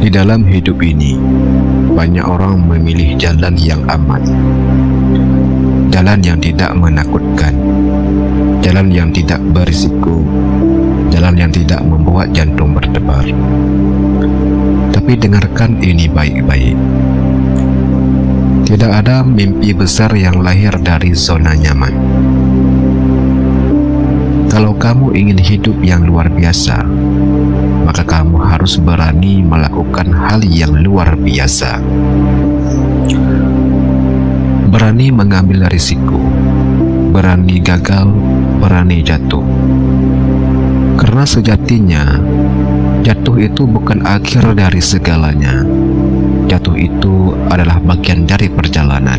Di dalam hidup ini, banyak orang memilih jalan yang aman, jalan yang tidak menakutkan, jalan yang tidak berisiko, jalan yang tidak membuat jantung berdebar. Tapi dengarkan ini baik-baik. Tidak ada mimpi besar yang lahir dari zona nyaman. Kalau kamu ingin hidup yang luar biasa, maka kamu harus berani melakukan hal yang luar biasa. Berani mengambil risiko, berani gagal, berani jatuh. Karena sejatinya, jatuh itu bukan akhir dari segalanya. Jatuh itu adalah bagian dari perjalanan.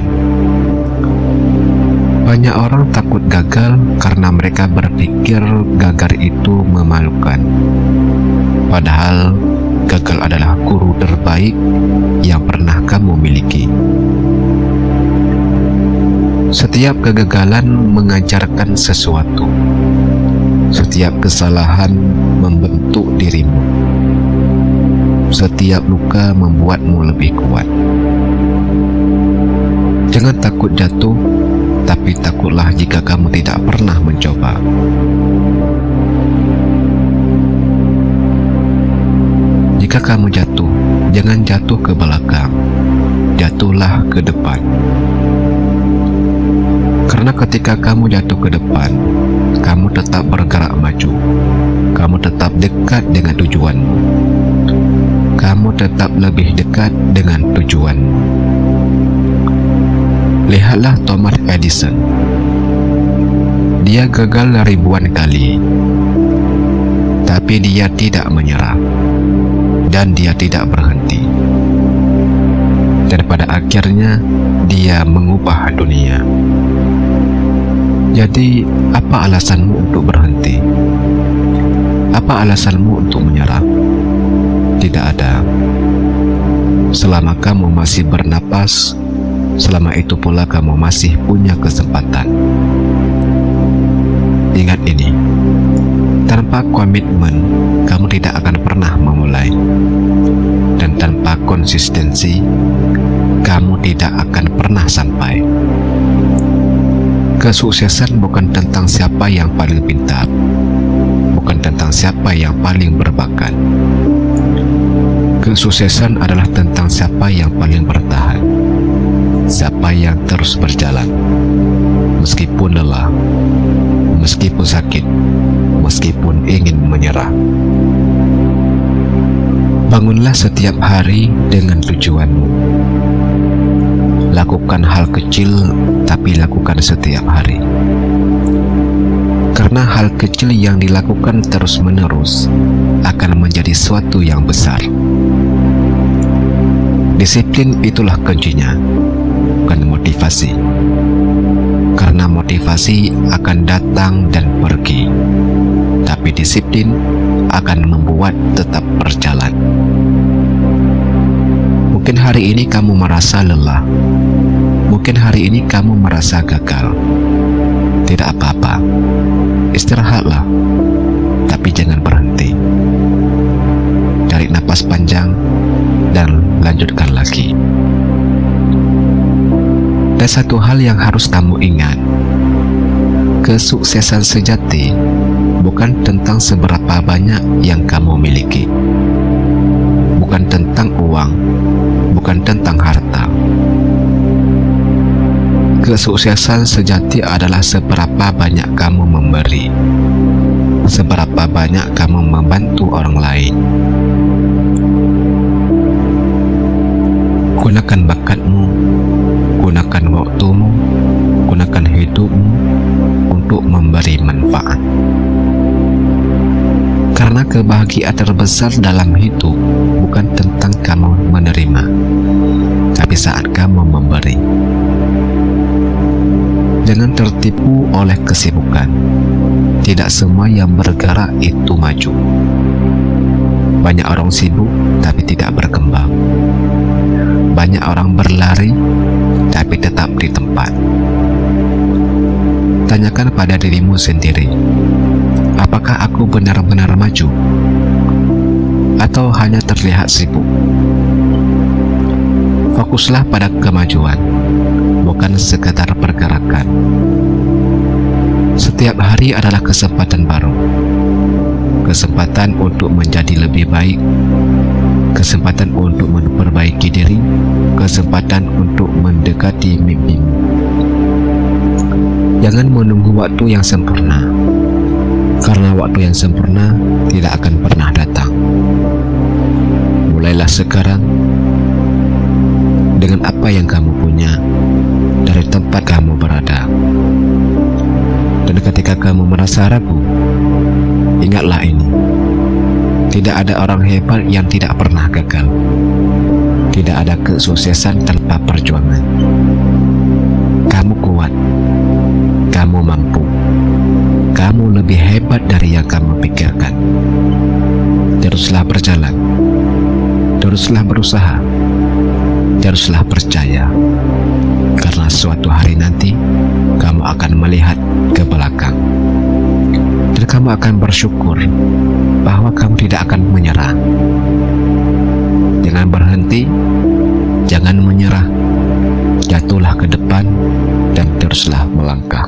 Banyak orang takut gagal karena mereka berpikir gagal itu memalukan. Padahal gagal adalah guru terbaik yang pernah kamu miliki. Setiap kegagalan mengajarkan sesuatu. Setiap kesalahan membentuk dirimu. Setiap luka membuatmu lebih kuat. Jangan takut jatuh, tapi takutlah jika kamu tidak pernah mencoba. Jika kamu jatuh, jangan jatuh ke belakang, jatuhlah ke depan. Karena ketika kamu jatuh ke depan, kamu tetap bergerak maju. Kamu tetap dekat dengan tujuanmu. Kamu tetap lebih dekat dengan tujuanmu. Lihatlah Thomas Edison. Dia gagal ribuan kali, tapi dia tidak menyerah, dan dia tidak berhenti. Dan pada akhirnya, dia mengubah dunia. Jadi, apa alasanmu untuk berhenti? Apa alasanmu untuk menyerah? Tidak ada. Selama kamu masih bernapas, selama itu pula kamu masih punya kesempatan. Ingat ini, tanpa komitmen, kamu tidak akan pernah memulai. Dan tanpa konsistensi, kamu tidak akan pernah sampai. Kesuksesan bukan tentang siapa yang paling pintar, bukan tentang siapa yang paling berbakat. Kesuksesan adalah tentang siapa yang paling bertahan, siapa yang terus berjalan, meskipun lelah, meskipun sakit, meskipun ingin menyerah. Bangunlah setiap hari dengan tujuanmu. Lakukan hal kecil, tapi lakukan setiap hari. Karena hal kecil yang dilakukan terus-menerus akan menjadi suatu yang besar. Disiplin itulah kuncinya, bukan motivasi. Karena motivasi akan datang dan pergi, tapi disiplin akan membuat tetap berjalan. Mungkin hari ini kamu merasa lelah. Mungkin hari ini kamu merasa gagal. Tidak apa-apa. Istirahatlah, tapi jangan berhenti. Tarik napas panjang dan lanjutkan lagi. Dan satu hal yang harus kamu ingat, kesuksesan sejati bukan tentang seberapa banyak yang kamu miliki, bukan tentang uang, bukan tentang harta. Kesuksesan sejati adalah seberapa banyak kamu memberi, seberapa banyak kamu membantu orang lain. Gunakan bakatmu, gunakan waktumu, gunakan hidupmu untuk memberi manfaat. Karena kebahagiaan terbesar dalam hidup bukan tentang kamu menerima, tapi saat kamu memberi. Jangan tertipu oleh kesibukan. Tidak semua yang bergerak itu maju. Banyak orang sibuk tapi tidak berkembang. Banyak orang berlari tapi tetap di tempat. Tanyakan pada dirimu sendiri, apakah aku benar-benar maju? atau hanya terlihat sibuk. Fokuslah pada kemajuan, bukan sekadar pergerakan. Setiap hari adalah kesempatan baru, kesempatan untuk menjadi lebih baik, kesempatan untuk memperbaiki diri, kesempatan untuk mendekati mimpimu. Jangan menunggu waktu yang sempurna, karena waktu yang sempurna tidak akan pernah datang. Mulailah sekarang dengan apa yang kamu punya dari tempat kamu berada. Dan ketika kamu merasa ragu, ingatlah ini: tidak ada orang hebat yang tidak pernah gagal. Tidak ada kesuksesan tanpa perjuangan. Kamu kuat, kamu mampu, kamu lebih hebat dari yang kamu pikirkan. Teruslah berjalan, teruslah berusaha, teruslah percaya, karena suatu hari nanti kamu akan melihat ke belakang dan kamu akan bersyukur bahwa kamu tidak akan menyerah. Jangan berhenti, jangan menyerah, jatuhlah ke depan dan teruslah melangkah.